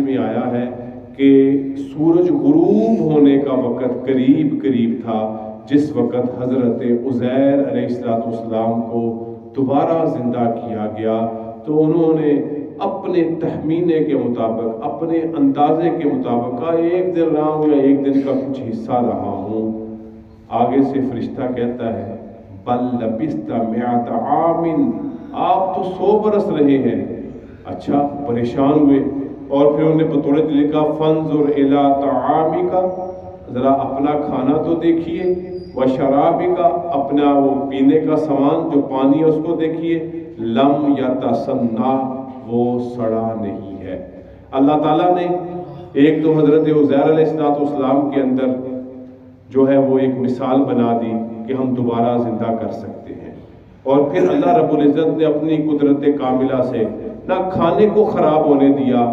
میں آیا ہے کہ سورج غروب ہونے کا وقت قریب قریب تھا جس وقت حضرت عزیر علیہ السلام کو دوبارہ زندہ کیا گیا، تو انہوں نے اپنے تخمینے کے مطابق، اپنے اندازے کے مطابق کہا ایک دن رہا ہوں یا ایک دن کا کچھ حصہ رہا ہوں۔ آگے سے فرشتہ کہتا ہے بل لبثت مئۃ عام، آپ تو 100 برس رہے ہیں۔ اچھا، پریشان ہوئے اور پھر انہوں نے بطور لکھا فانظر الی طعامک، ذرا اپنا کھانا تو دیکھیے، وشرابک، اپنا وہ پینے کا سامان جو پانی ہے اس کو دیکھیے، لم یتسنہ، وہ سڑا نہیں ہے۔ اللہ تعالیٰ نے ایک تو حضرت عزیر علیہ السلام کے اندر جو ہے وہ ایک مثال بنا دی کہ ہم دوبارہ زندہ کر سکتے ہیں، اور پھر اللہ رب العزت نے اپنی قدرت کاملہ سے نہ کھانے کو خراب ہونے دیا